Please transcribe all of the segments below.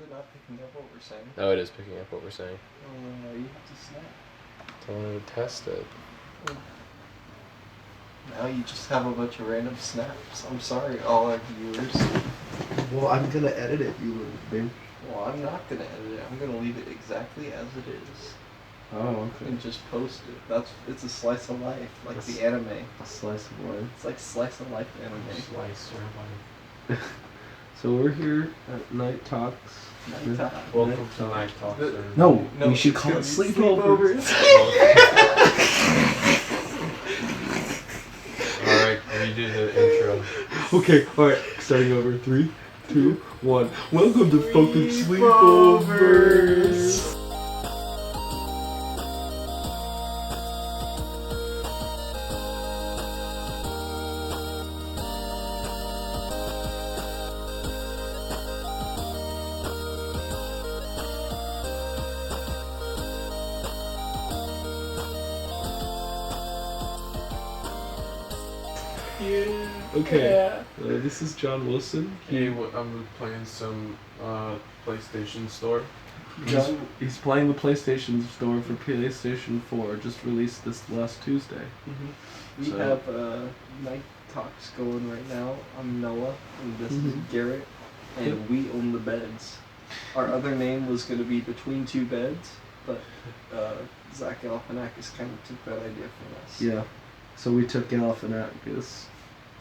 it not picking up what we're saying? Oh, it is picking up what we're saying. You have to snap. I wanted to test it. Now you just have a bunch of random snaps. I'm sorry, all our viewers. Well, I'm gonna edit it, you little babe. Well, I'm not gonna edit it. I'm gonna leave it exactly as it is. Oh, okay. And just post it. It's a slice of life, like the anime. A slice of life. It's like slice of life anime. Slice or life. So we're here at Night Talks. Night Talks. Welcome to Night Talks. No, we should call it Sleepovers. Alright, redo the intro. Okay, alright, starting over. 3, 2, 1. Welcome to fucking Sleepovers. Okay, this is John Wilson. I'm playing some PlayStation Store. He's playing the PlayStation Store for PlayStation 4, just released this last Tuesday. Mm-hmm. We have Night Talks going right now. I'm Noah, and this is Garrett, and we own the beds. Our other name was going to be Between Two Beds, but Zach Galifianakis kind of took that idea from us. Yeah, so we took Galifianakis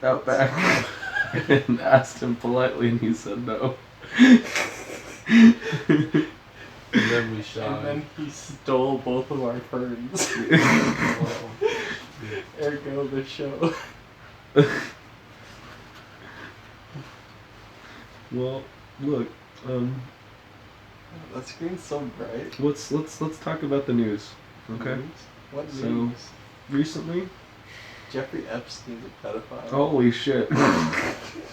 out back and asked him politely, and he said no. And then we shot. And then he stole both of our ferns. Ergo the show. Well, look, That screen's so bright. let's talk about the news, okay? What So- news? Recently, Jeffrey Epstein's a pedophile. holy shit.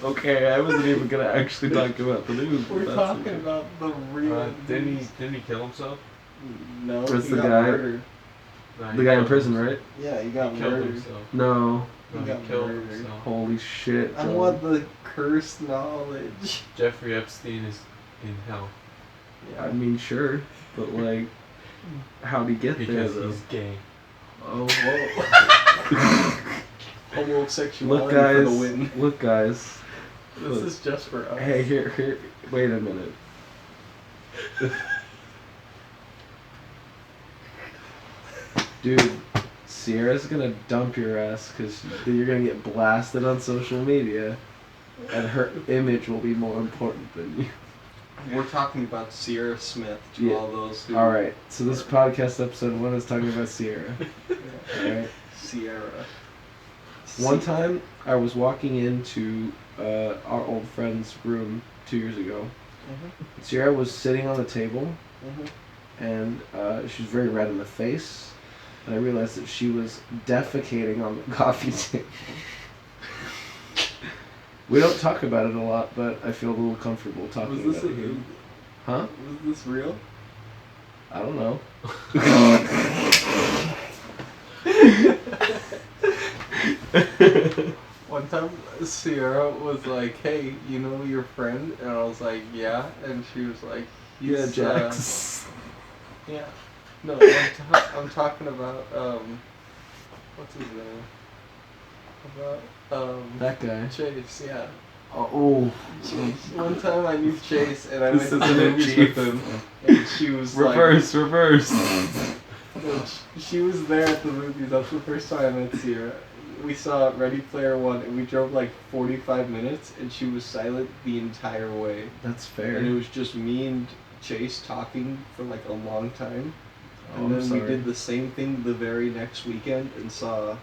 Okay, I wasn't even gonna actually talk about the news. But We're that's talking okay. about the real. Didn't he kill himself? No, Where's he the got guy? murdered. No, The guy in prison, right? Yeah, he got He killed murdered. himself. No. He No, got he killed murdered. himself. Holy shit. I John. want the cursed knowledge. Jeffrey Epstein is in hell I mean, sure, but like, how'd he get there because though? he's gay. Oh, Homosexuality look, for the guys. win. Look, guys. This Look. is just for us. Hey, here. Wait a minute. Dude, Sierra's gonna dump your ass because you're gonna get blasted on social media, and her image will be more important than you. We're talking about Sierra Smith to Yeah. all those who. All right, so this podcast episode 1 is talking about Sierra. All right. Sierra. One time, I was walking into our old friend's room 2 years ago. Sierra was sitting on the table, and she was very red in the face. And I realized that she was defecating on the coffee table. We don't talk about it a lot, but I feel a little comfortable talking Was about this it here. Huh? Was this real? I don't know. One time, Sierra was like, "Hey, you know your friend?" And I was like, "Yeah." And she was like, Yeah, "He's Jax. yeah." No, I'm talking about what's his name? About That guy. Chase. Yeah. Oh. Chase. One time I knew Chase, and I This went to isn't the it, movies Chief. with him, and she was Reverse. like, she was there at the movies. That's the first time I met Sierra. We saw Ready Player One, and we drove like 45 minutes, and she was silent the entire way. That's fair. And it was just me and Chase talking for like a long time. Oh, And I'm then we sorry. did the same thing the very next weekend and saw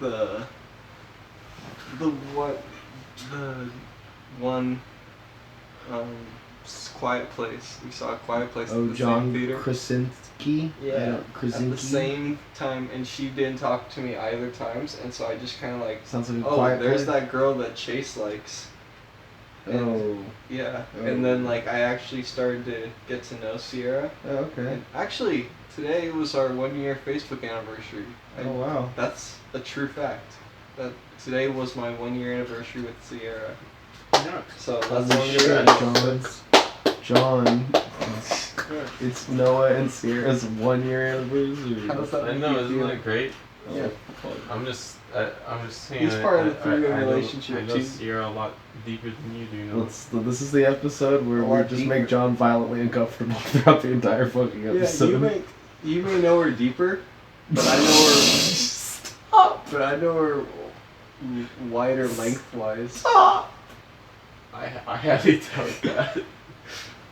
the one Quiet Place. We saw a Quiet Place at Oh, the John same theater. Krasinski? Yeah, Krasinski? at the same time, and she didn't talk to me either times, and so I just kind of like, Sounds like a oh, quiet there's place. that girl that Chase likes. Oh. Yeah, Oh. and then like I actually started to get to know Sierra. Oh, okay. And actually, today was our 1 year Facebook anniversary. Oh, wow. That's a true fact. that today was my 1-year anniversary with Sierra. Yeah. So that's Holy all I'm shit, gonna do. John. It's Noah and Sierra's 1-year anniversary. How's that I make know, you isn't feel? that great? Yeah. I'm just saying. He's part of the three-way relationship, I know too. Sierra a lot deeper than you do. You know. This is the episode where A we lot just deeper. make John violently uncomfortable throughout the entire fucking Yeah, episode. you may know her deeper, but I know her. Stop. But I know her wider lengthwise. Stop! I highly doubt that.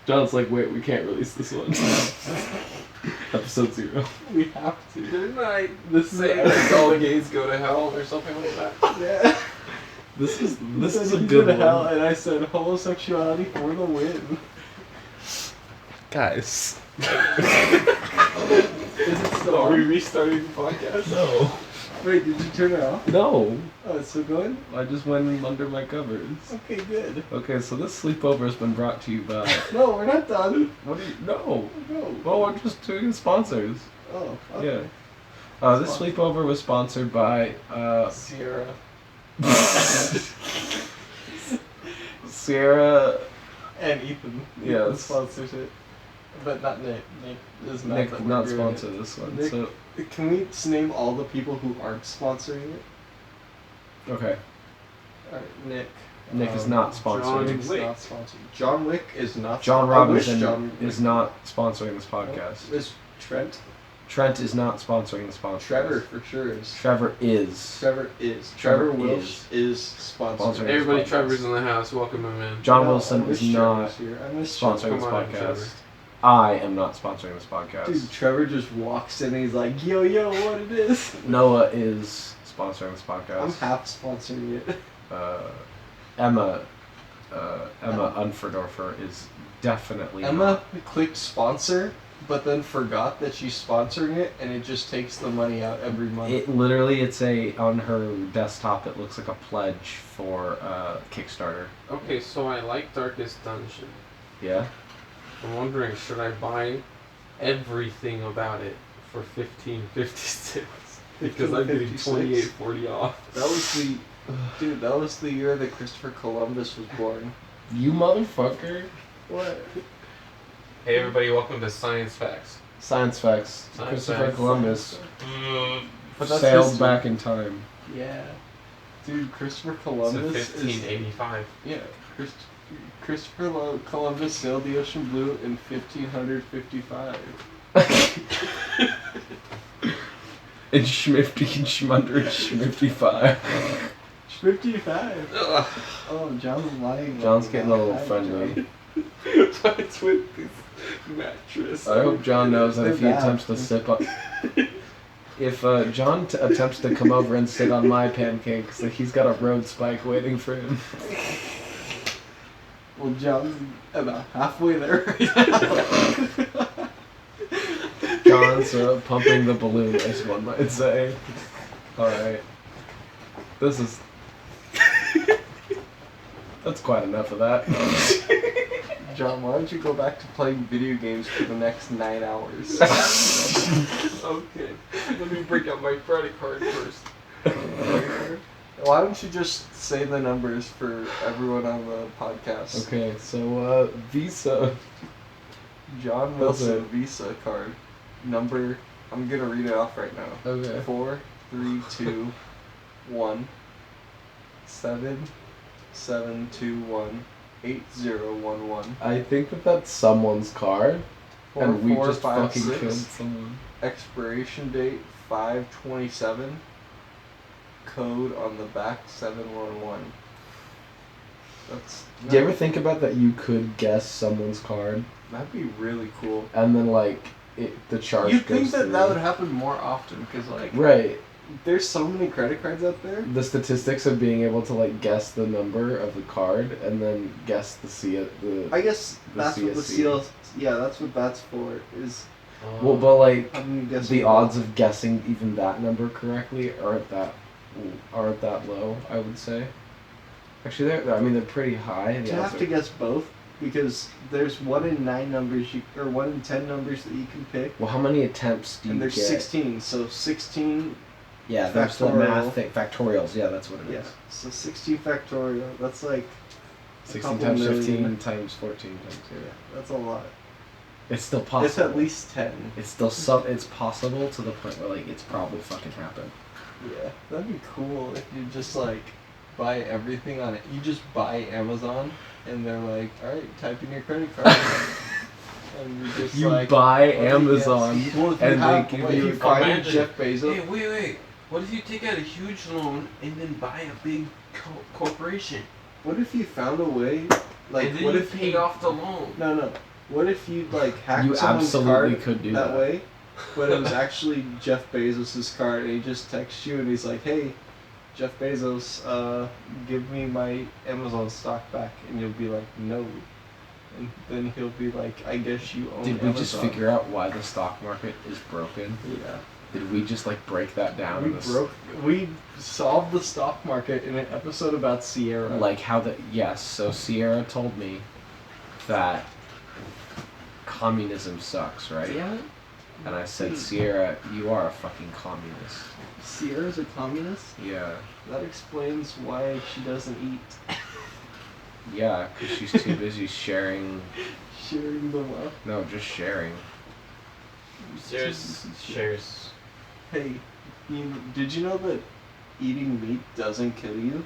John's like, wait, we can't release this one. Episode 0. We have to. Didn't I This is say an that all episode. gays go to hell or something like that? Yeah. This is Said a you good go to hell, one. and I said homosexuality for the win. Guys. Is it still Are we on? restarting the podcast? No. Wait, did you turn it off? No. Oh, it's still going? I just went under my covers. Okay, good. Okay, so this sleepover has been brought to you by... No, we're not done. What do you... No. No. Well, we're just doing sponsors. Oh, okay. Yeah. This sleepover was sponsored by Sierra. Sierra. And Ethan. Yeah, Ethan that's- sponsors it. But not Nick. Nick is mad Nick that did we're not doing sponsor it. this one. Nick- So Can we just name all the people who aren't sponsoring it? okay, Alright, Nick. Nick is not John sponsoring. Nick's Wick. not sponsored. John Wick is not. John I wish Robinson John is Wick- not sponsoring this podcast. Is Trent? Trent is not sponsoring this podcast. Trevor for sure is. Trevor is. Trevor is. Trevor Trevor Welsh is sponsoring. Sponsoring. Everybody, Podcast. Trevor's in the house. Welcome him in. John No, Wilson I wish is Trevor not was here. I miss sponsoring Trevor. this Come on, podcast. Trevor. I am not sponsoring this podcast. Dude, Trevor just walks in and he's like, yo, what it is? Noah is sponsoring this podcast. I'm half sponsoring it. Emma Unferdorfer is definitely Emma clicked sponsor, but then forgot that she's sponsoring it, and it just takes the money out every month. It literally, it's on her desktop. It looks like a pledge for Kickstarter. Okay, so I like Darkest Dungeon. Yeah. I'm wondering, should I buy everything about it for $15.56? Because I'm getting $15.56. $28.40 off. That was the, dude. That was the year that Christopher Columbus was born. You motherfucker. What? Hey everybody, welcome to Science Facts. Science facts. Science Christopher facts. Columbus But that's sailed history. back in time. Yeah, dude. Christopher So Columbus is 1585. yeah. Christopher Columbus sailed the ocean blue in 1555. And Schmifty and Schmunder and Schmifty-5. 55. Oh, John's lying. John's right getting now. a little Hi, friendly. John. What's with this mattress? I hope John knows that if he They're bad. attempts to sip on... If John attempts to come over and sit on my pancakes, that he's got a road spike waiting for him. Well, John's about halfway there right now. John's pumping the balloon, as one might say. Alright. This is... That's quite enough of that. John, why don't you go back to playing video games for the next 9 hours? Okay, let me break out my credit card first. Why don't you just say the numbers for everyone on the podcast? Okay, so, Visa. John Wilson Visa card number. I'm gonna read it off right now. Okay. 4 3 2 1 7 7 2 1 8 0 1 1. I think that's someone's card, 4 and we 4 just 5 fucking 6. killed someone. Expiration date 5/27. Code on the back 711. That's. Do you ever think about that you could guess someone's card, That'd be really cool. and then, like, the charge You'd goes think that through? that would happen more often because like Right. there's so many credit cards out there. The statistics of being able to, like, guess the number of the card, and then guess I guess The that's what the CSC. seal. Yeah, that's what that's for. Is Well, but, like, how many guess the odds of guessing even that number correctly aren't that low, I would say. Actually, they're pretty high. You have to guess both because there's 1 in 9 numbers or 1 in 10 numbers that you can pick, Well, how many attempts do you and get? there's 16. So 16 Yeah, there's the Factorial. math thing. Factorials, yeah, that's what it is. Yeah. So 16 factorial. That's like 16 couple times million. 15 times 14 times 2. yeah, that's a lot. It's still possible. It's at least 10. It's still it's possible to the point where like it's probably fucking happened. Yeah, that'd be cool if you just like buy everything on it. You just buy Amazon, and they're like, all right, type in your credit card. And you just You like buy what do you Amazon guess? Well, if you and have, they give what, you you find Imagine- Jeff Bezos. Hey, wait. What if you take out a huge loan and then buy a big corporation? What if you found a way, like, and then what you if pay you off the loan? No. What if you like hacked You someone's absolutely card could do that that. way, but it was actually Jeff Bezos' card, and he just texts you and he's like, "Hey, Jeff Bezos, give me my Amazon stock back," and you'll be like, "No," and then he'll be like, "I guess you own." Did we Amazon. just figure out why the stock market is broken? Yeah. Did we just like break that down? in this? We solved the stock market in an episode about Sierra. Like how the so Sierra told me that communism sucks, right? Yeah. And I said, Sierra, you are a fucking communist. Sierra's a communist. Yeah. That explains why she doesn't eat. Yeah, because she's too busy sharing. Sharing the wealth. No, just sharing. Shares. Hey, did you know that eating meat doesn't kill you?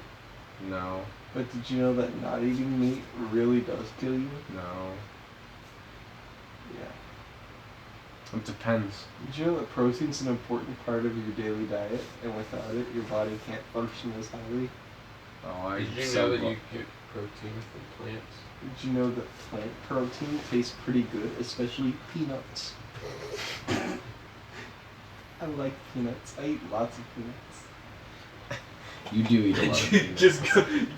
No, But did you know that not eating meat really does kill you? no. Yeah. It depends. Did you know that protein's an important part of your daily diet, and without it, your body can't function as highly? Oh, I Did you said know that what- you get protein from plants? Did you know that plant protein tastes pretty good, especially peanuts? I like peanuts. I eat lots of peanuts. You do eat a lot of peanuts. Just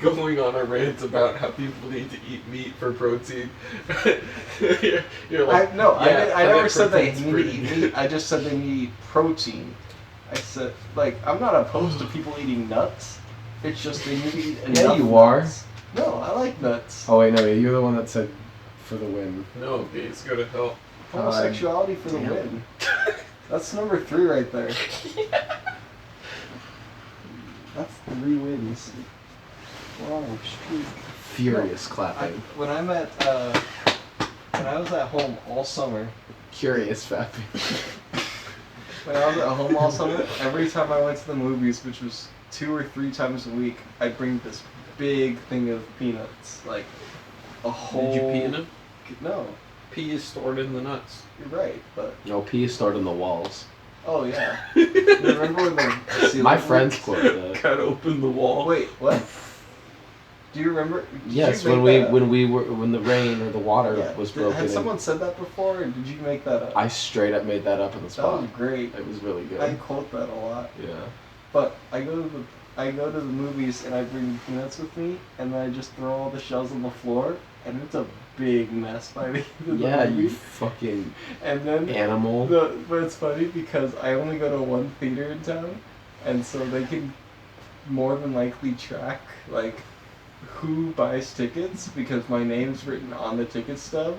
going on a rant about how people need to eat meat for protein. you're like, I never that said they protein's need to pretty eat good." meat. I just said they need to eat protein. I said, like, I'm not opposed to people eating nuts. It's just they need to eat enough. Yeah, you are. nuts. No, I like nuts. Oh wait, no, you're the one that said for the win. No, gays go to hell. Homosexuality for the damn. win. That's number 3 right there. That's 3 wins. Wow, streak. Furious clapping. When I was at home all summer, Curious fapping. when I was at home all summer, every time I went to the movies, which was 2 or 3 times a week, I'd bring this big thing of peanuts, like a whole. Did you pee in them? No, Pee is stored in the nuts. you're right, but No, pee is stored in the walls. oh yeah. You remember when the ceiling My friends leaked? quote that. Cut open the wall. Wait, what? Do you remember? Did Yes, you make when that up? when the rain or the water Yeah. was Had broken. someone said that before, or did you make that up? I straight up made that up on the That spot. was great. It was really good. I quote that a lot. Yeah. But I go to the movies and I bring peanuts with me, and then I just throw all the shells on the floor, and it's a big mess by the end of Yeah, the movie. you fucking And then animal. but it's funny because I only go to one theater in town, and so they can more than likely track like who buys tickets because my name's written on the ticket stub,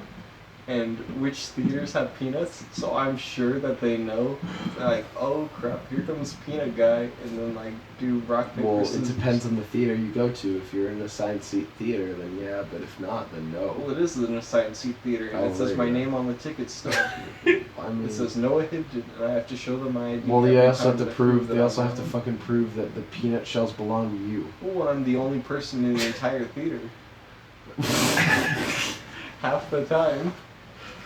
and which theaters have peanuts. So I'm sure that they know, like, oh crap, here comes peanut guy, and then like do rock paper Well, it scissors. depends on the theater you go to. If you're in a assigned seat theater, then yeah. But if not, then no. Well, it is an assigned seat theater, and Oh, it says there my you go. name on the ticket stub. I mean, It says Noah Hibden, and I have to show them my ID. well, every they also time have to that I prove. that They also I'm have to on. fucking prove that the peanut shells belong to you. Well, I'm the only person in the entire theater. Half the time.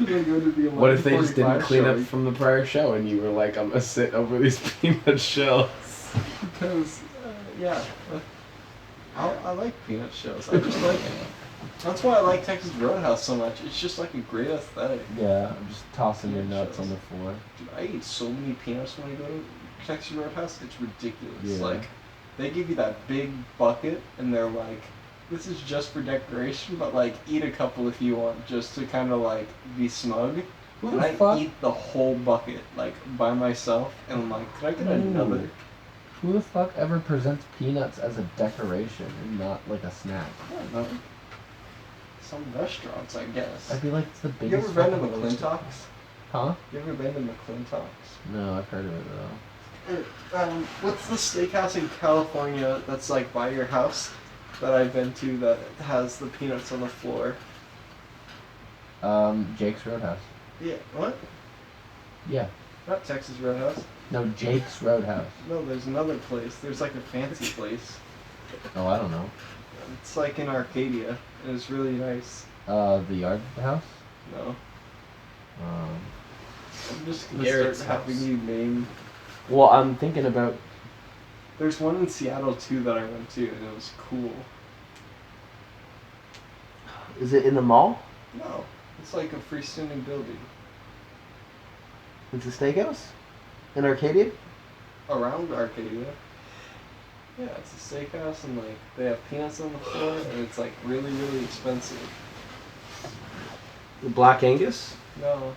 I go to the What if they just didn't 11:45 clean up showing. from the prior show and you were like, I'm gonna sit over these peanut shells? Because, yeah. I like peanut shells. I just like it. That's why I like Texas Roadhouse so much. It's just like a great aesthetic. Yeah, I'm just tossing your nuts on the floor. Dude, I eat so many peanuts when I go to Texas Roadhouse. It's ridiculous. Yeah. Like, they give you that big bucket, and they're like, this is just for decoration, but like, eat a couple if you want, just to kind of like be smug. Who And the I fuck? eat the whole bucket, like, by myself, and I'm like, could I get Ooh. another? Who the fuck ever presents peanuts as a decoration and not like a snack? I don't know. Some restaurants, I guess. I feel like it's the You biggest. ever been to fucking waste of- McClintock's? Huh? You ever been to McClintock's? No, I've heard of it though. What's the steakhouse in California that's like by your house that I've been to that has the peanuts on the floor? Jake's Roadhouse. Yeah. What? Yeah. Not Texas Roadhouse. No, Jake's Roadhouse. No, there's another place. There's like a fancy place. Oh, I don't know. It's like in Arcadia, and it's really nice. The Yard House? No. I'm just gonna Garrett's start having house. you name. Well, I'm thinking about. There's one in Seattle too that I went to, and it was cool. Is it in the mall? No, it's like a freestanding building. It's a steakhouse? In Arcadia? Around Arcadia. Yeah, it's a steakhouse, and like they have peanuts on the floor, and it's like really, really expensive. The Black Angus? No.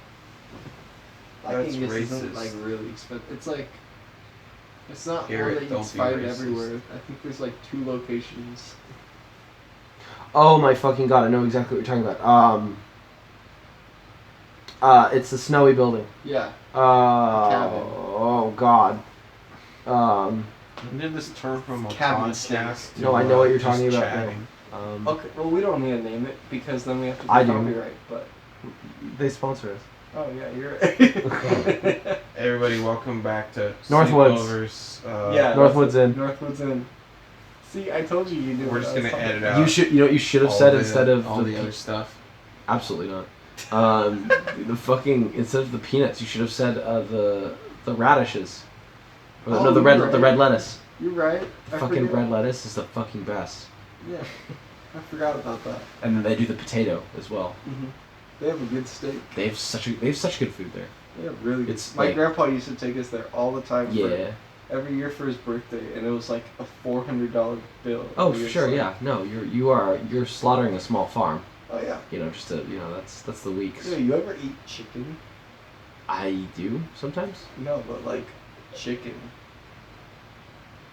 That's Angus isn't racist. like really expensive. It's like it's not Garrett, one that you don't can be find racist. everywhere. I think there's like 2 locations. Oh my fucking god, I know exactly what you're talking about. It's the snowy building. Yeah. Oh, cabin. oh god. When did this turn from a Cabin podcast to No, I know what you're just talking about chatting? now. Okay, well we don't need to name it because then we have to do I do. copyright. But They sponsor us. oh yeah, you're right. Everybody, welcome back to Northwoods. Sleepovers. Yeah. Northwood's in. Northwood's in. See, I told you knew. We're what just I was gonna talking edit about. out. You should. You know what you should have all said the- instead of all the other stuff. Absolutely not. The fucking instead of the peanuts, you should have said the radishes. Or Oh, no, the you're red right. the red lettuce. You're right. I Fucking forget- red lettuce is the fucking best. Yeah, I forgot about that. And then they do the potato as well. Mm-hmm. They have a good steak. They have such good food there. They have really good. It's My like- grandpa used to take us there all the time. Yeah. For every year for his birthday, and it was like a $400 bill. Oh, We for were sure. like, Yeah. No, you're slaughtering a small farm. Oh yeah. You know, just to that's the weeks. Yeah, you ever eat chicken? I do sometimes. No, but like chicken.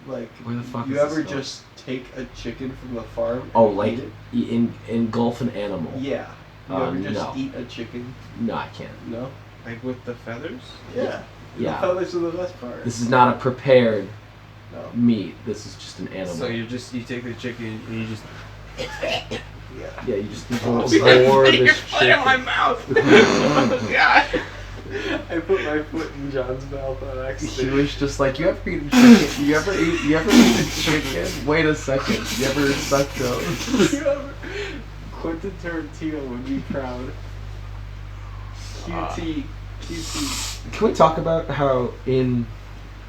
Like Where the fuck you is ever this going? just take a chicken from the farm? Oh, and like eat it? engulf an animal. Yeah. You ever just no. eat a chicken? No, I can't. No. Like with the feathers? Yeah. Yeah. The feathers are the best part. This is not a prepared No. meat. This is just an animal. So you take the chicken and you just Yeah. Yeah, you just Oh, roar You're this putting it in my chicken. mouth. Oh, God. I put my foot in John's mouth on He accident. was just like, you ever eat chicken? You ever eat a chicken? Wait a second. You ever suck those? You ever- Quentin Tarantino would be proud. QT. QT. Can we talk about how in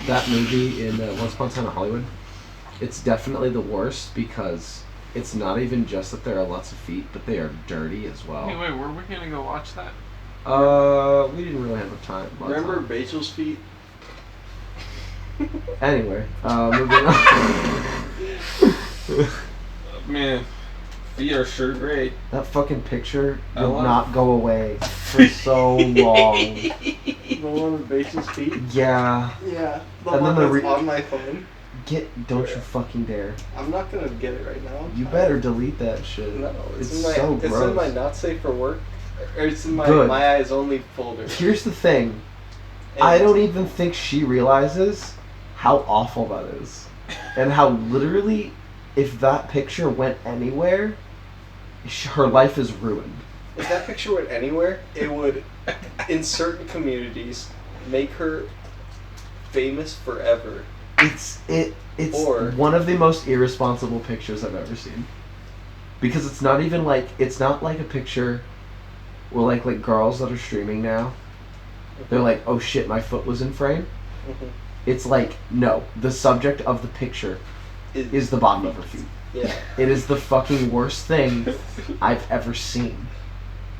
that movie in Once Upon a Time in Hollywood, it's definitely the worst because it's not even just that there are lots of feet, but they are dirty as well. Anyway, were we gonna go watch that? We didn't really have a time. lot of Remember time. Rachel's feet? Anyway, moving on. Man, feet are sure great. That fucking picture I will love- not go away for so long. The one with Rachel's feet? Yeah. Yeah. The And one then the that's re- on my phone. Don't you fucking dare. I'm not gonna get it right now. You better delete that shit. No, It's in my, so it's gross. in my not safe for work. Or it's in my Good. my eyes only folder. Here's the thing. And I don't even think she realizes how awful that is. And how literally, if that picture went anywhere, her life is ruined. If that picture went anywhere, it would, in certain communities, make her famous forever. It's Or- one of the most irresponsible pictures I've ever seen. Because it's not even like it's not like a picture where like girls that are streaming now, they're like, oh shit, my foot was in frame. Mhm. It's like, no, the subject of the picture is the bottom of her feet. Yeah, It is the fucking worst thing I've ever seen.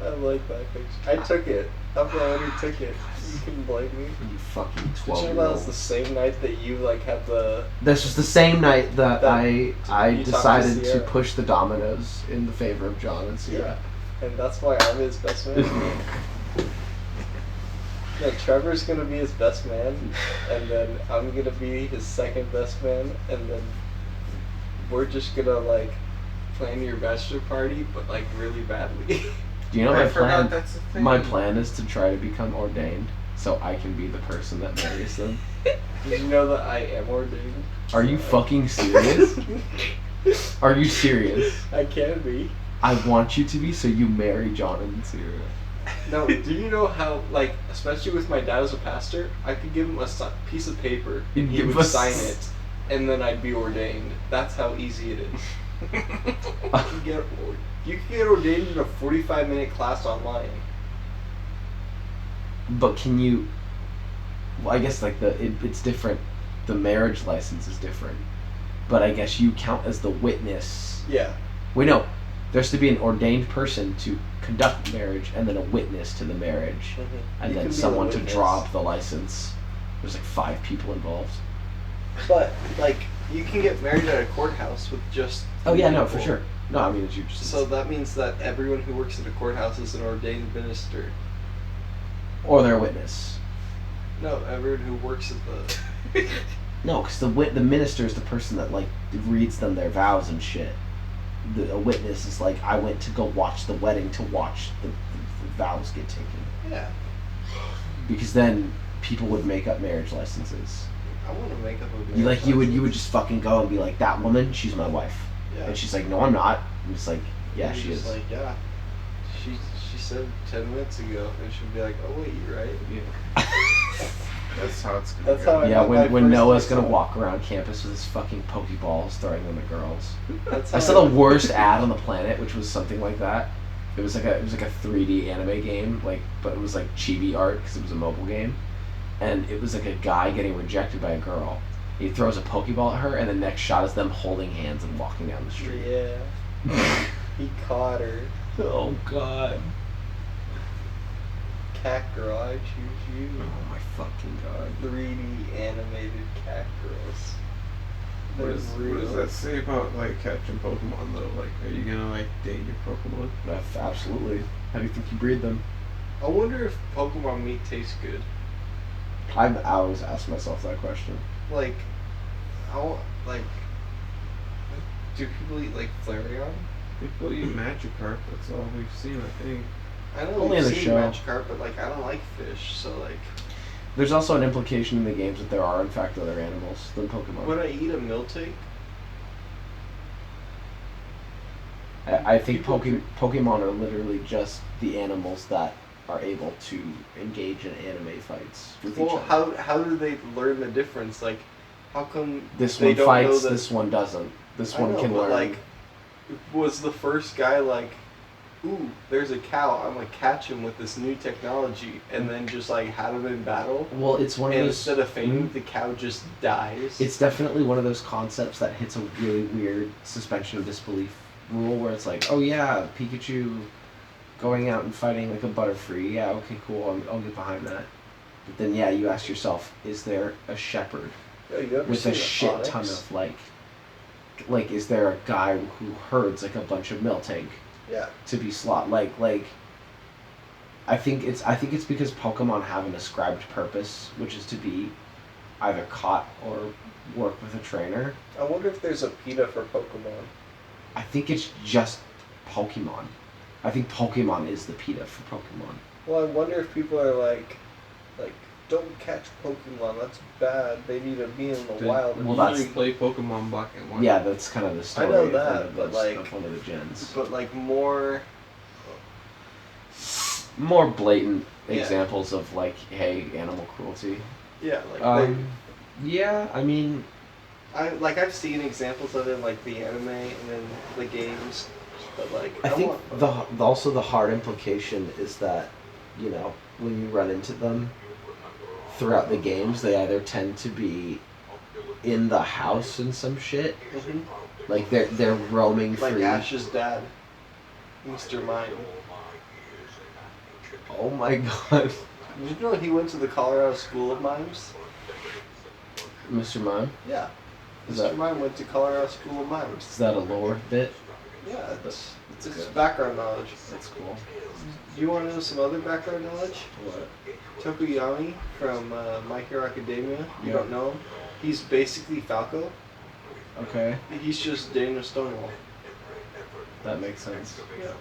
I like that picture. I took it. I'm the one who took it. You can blame me. You fucking Did you 12-year-old. know that was the same night that you like had the? This was the same night that That I you talked to decided to Sierra. push the dominoes in the favor of John and Sierra. Yeah, and that's why I'm his best man. Yeah, Trevor's gonna be his best man, and then I'm gonna be his second best man, and then we're just gonna like plan your bachelor party, but like really badly. Do you know I my forgot plan? that's a thing. My plan is to try to become ordained so I can be the person that marries them. Did you know that I am ordained? Are you fucking serious? Are you serious? I can be. I want you to be, so you marry John and Sarah. No, do you know how, like, especially with my dad as a pastor, I could give him a piece of paper, and he would sign it, and then I'd be ordained. That's how easy it is. You can get ordained in a 45-minute class online. But can you? Well, I guess like it's different. The marriage license is different, but I guess you count as the witness. Yeah. Wait, no. There's to be an ordained person to conduct marriage, and then a witness to the marriage, and You then can be someone the to witness. draw up the license. There's like 5 people involved. But, like, you can get married at a courthouse with just... Oh yeah, no, people. for sure. No, I mean it's you just. So that means that everyone who works at a courthouse is an ordained minister. Or they're a witness. No, everyone who works at the... No, because the minister is the person that like reads them their vows and shit. A witness is like, I went to go watch the wedding to watch the vows get taken. Yeah. Because then people would make up marriage licenses. I want to make up a marriage You would license. just fucking go and be like, that woman, she's my wife. Yeah. And she's like, no, I'm not. And it's like, yeah, And she you're is. just like, yeah. She said 10 minutes ago, and she'll be like, oh wait, you're right. Yeah. That's how it's gonna That's go. how I Yeah, got my when first Noah's kiss gonna on. walk around campus with his fucking Pokeballs throwing them at girls. That's I how saw the worst ad on the planet, which was something like that. It was like a 3D anime game, like, but it was like chibi art because it was a mobile game, and it was like a guy getting rejected by a girl. He throws a Pokeball at her, and the next shot is them holding hands and walking down the street. Yeah. He caught her. Oh God. Cat girl, I choose you. Oh my fucking God. 3D animated cat girls. What They're does real. that say about like catching Pokemon though? Like, are you gonna like date your Pokemon? Absolutely. How do you think you breed them? I wonder if Pokemon meat tastes good. I've always asked myself that question. Like, how, like, do people eat, like, Flareon? People eat Magikarp. That's all we've seen, I think. I know Only in we've the seen show. Magikarp, but, like, I don't like fish, so, like, There's also an implication in the games that there are, in fact, other animals than Pokemon. would I eat a Miltank? I think People Pokemon are literally just the animals that are able to engage in anime fights with each Well, other. how do they learn the difference? Like, how come This they one don't fights, know that... this one doesn't. This I one know, can but, learn. like, was the first guy like, ooh, there's a cow, I'm gonna catch him with this new technology, and then just, like, had him in battle? Well, it's one of And those. instead of fainting, the cow just dies? It's definitely one of those concepts that hits a really weird suspension of disbelief rule, where it's like, oh yeah, Pikachu going out and fighting like a Butterfree. Yeah, okay, cool. I'll get behind that. But then, yeah, you ask yourself, is there a shepherd Yo, you ever with seen a shit Onyx? ton of like, is there a guy who herds like a bunch of Miltank Yeah. to be like? I think it's because Pokemon have an ascribed purpose, which is to be either caught or work with a trainer. I wonder if there's a PETA for Pokemon. I think it's just Pokemon. I think Pokemon is the PETA for Pokemon. Well, I wonder if people are like, don't catch Pokemon, that's bad. They need to be in the They wild. Well, usually that's- play Pokemon Black and White. Yeah, that's kind of the story. know of that, one of but, those- like- of one of the gens. But, like, more... More blatant Yeah. examples of like, hey, animal cruelty. Yeah, like, Yeah, I mean, I've seen examples of it in, like, the anime and in the games. But, like, I think want... also the hard implication is that, you know, when you run into them throughout the games, they either tend to be in the house and some shit, Mhm. like they're roaming Like free. Ash's dad, Mr. Mime. Oh my God, Did you know he went to the Colorado School of Mimes? Mr. Mime, Yeah. Is Mr. that- Mime went to Colorado School of Mimes. is that a lore bit? Yeah, it's That's good. background knowledge. That's cool. Do you want to know some other background knowledge? What? Tokuyami from My Hero Academia. You Yeah. don't know him? He's basically Falco. Okay. He's just Daniel Stonewall. That makes sense. Yeah.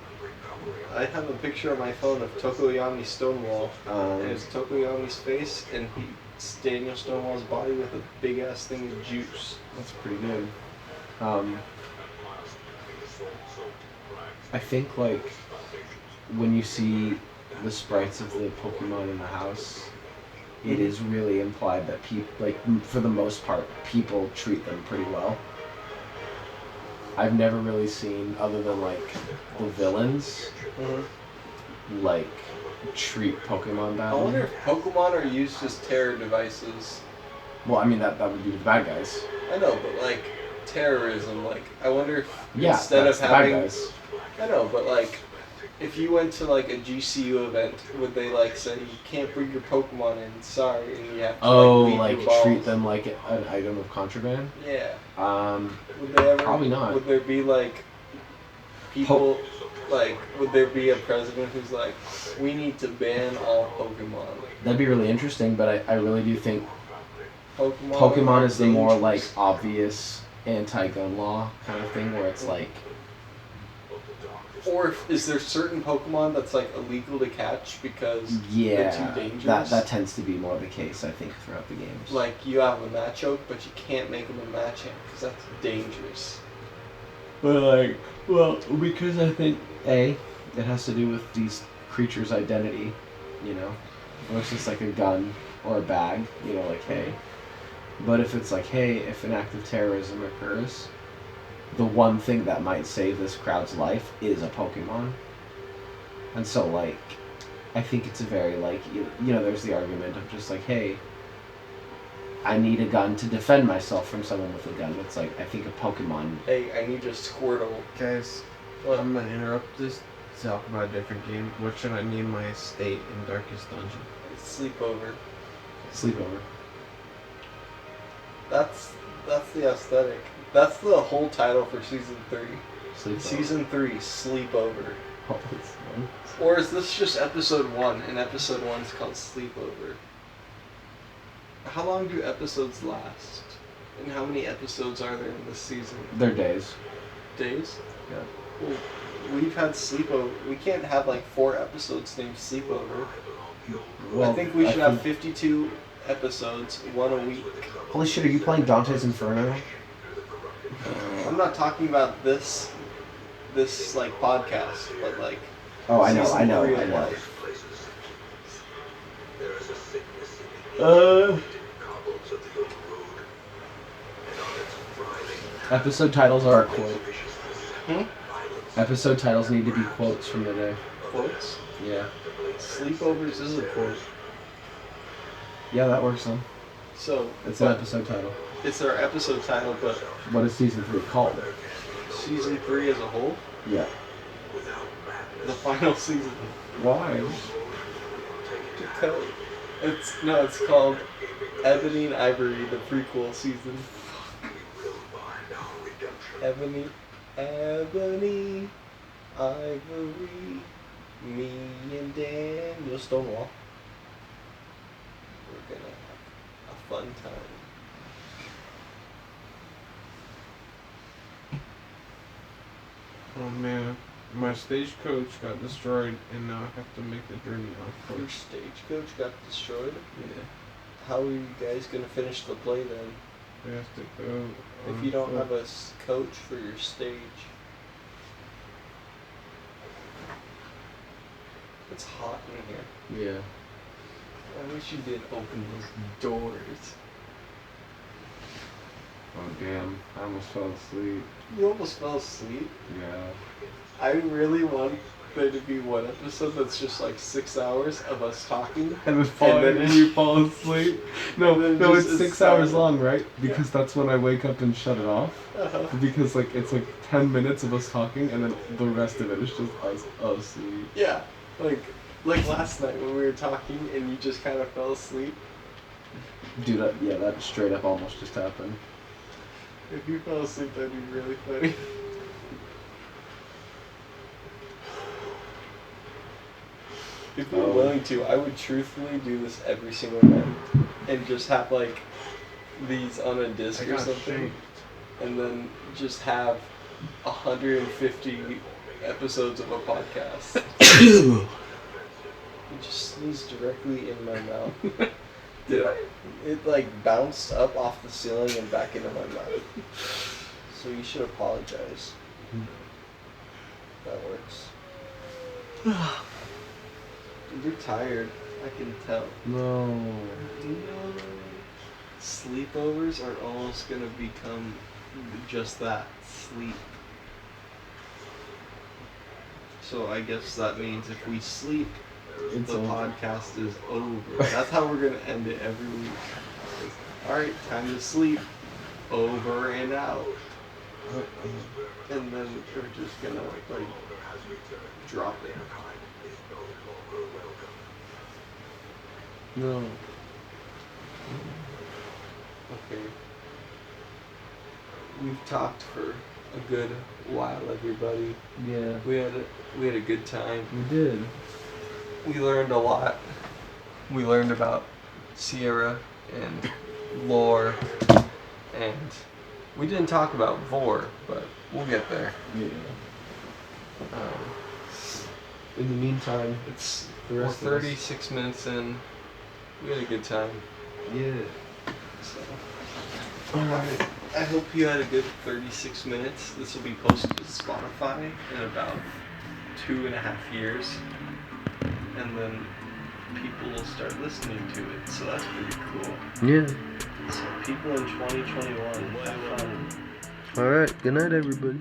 I have a picture on my phone of Tokoyami Stonewall, and it's Tokoyami's face, and it's Daniel Stonewall's body with a big ass thing of juice. That's pretty good. I think like when you see the sprites of the Pokemon in the house, it is really implied that for the most part, people treat them pretty well. I've never really seen, other than like the villains, like treat Pokemon badly. I wonder if Pokemon are used as terror devices. Well, I mean that would be the bad guys. I know, but like terrorism, like I wonder if Yeah, instead that's of the having, bad guys. I know, but like if you went to like a GCU event, would they like say you can't bring your Pokemon in? Sorry, and you have to like your balls? treat them like an item of contraband. Yeah. Would Would they ever? Probably not. Would there be like people? Like, would there be a president who's like, we need to ban all Pokemon? That'd be really interesting, but I really do think Pokemon Pokemon is the more dangerous. like obvious anti-gun law kind of thing, where it's like. Or is there certain Pokemon that's like illegal to catch because they're too dangerous? that tends to be more the case, I think, throughout the games. Like you have a Machoke, but you can't make them a Machamp because that's dangerous. But like, well, because I think it has to do with these creatures' identity, you know, versus like a gun or a bag, you know, like hey. But if it's like hey, if an act of terrorism occurs, the one thing that might save this crowd's life is a Pokemon. And so like, I think it's a very like you know, there's the argument of just like hey, I need a gun to defend myself from someone with a gun. It's like, I think a Pokemon... Hey, I need your Squirtle. Guys, I'm gonna interrupt this to talk about a different game. What should I name my estate in Darkest Dungeon? Sleepover. Sleepover. That's the aesthetic. That's the whole title for season 3. Sleepover. Season 3, Sleepover. Oh, it's fun. Or is this just episode 1, and episode 1 is called Sleepover? How long do episodes last? And how many episodes are there in this season? They're days. Days? Yeah. Well, we've had Sleepover. We can't have like 4 episodes named Sleepover. Well, I think we should have 52 episodes, 1 a week. Holy shit, are you playing Dante's Inferno? I'm not talking about this like podcast, but like. Oh, I season know. 3 of life. Episode titles are a quote. Hmm? Episode titles need to be quotes from the day. Quotes? Yeah. Sleepovers is a quote. Yeah, that works then. So It's an episode title. it's our episode title, but What is season 3 called? season 3 as a whole, Yeah. the final season. Why? Because it's called Ebony and Ivory, the prequel season. Ebony, Ivory, me and Daniel Stonewall. We're gonna have a fun time. Oh man, my stagecoach got destroyed and now I have to make the journey on Your foot. stagecoach got destroyed. Yeah, How are you guys gonna finish the play then? we have to go. If you don't have a coach for your stage. It's hot in here. Yeah. I wish you did open those doors. Oh damn, I almost fell asleep. You almost fell asleep. Yeah. I really want there to be one episode that's just like 6 hours of us talking. And then you fall asleep. No, And then no, just it's is 6 hours silent. long, right? Because that's when I wake up and shut it off. Uh-huh. Because like it's like 10 minutes of us talking, and then the rest of it is just us asleep. Yeah, like last night when we were talking and you just kind of fell asleep. Dude, that straight up almost just happened. If you fell asleep, that'd be really funny. If you're willing to, I would truthfully do this every single night and just have like these on a disc I or got something, shanked. and then just have 150 episodes of a podcast. You just sneezed directly in my mouth. Did I? It like bounced up off the ceiling and back into my mouth. So you should apologize. That works. You're tired. I can tell. No. Do you know sleepovers are almost gonna become just that, sleep. So I guess that means if we sleep, It's the over. podcast is over. That's how we're gonna end it every week. Alright, time to sleep. Over and out. And then we're just gonna like drop it. No. Okay. We've talked for a good while, everybody. Yeah. We had a good time. We did. We learned a lot. We learned about Sierra and lore, and we didn't talk about Vor, but we'll get there. Yeah. In the meantime, It's The we're rest of us. 36 minutes in. We had a good time. yeah. So, alright. I hope you had a good 36 minutes. This will be posted to Spotify in about 2.5 years. And then people will start listening to it. So that's pretty cool. Yeah. So people in 2021, have fun. All right. Good night, everybody.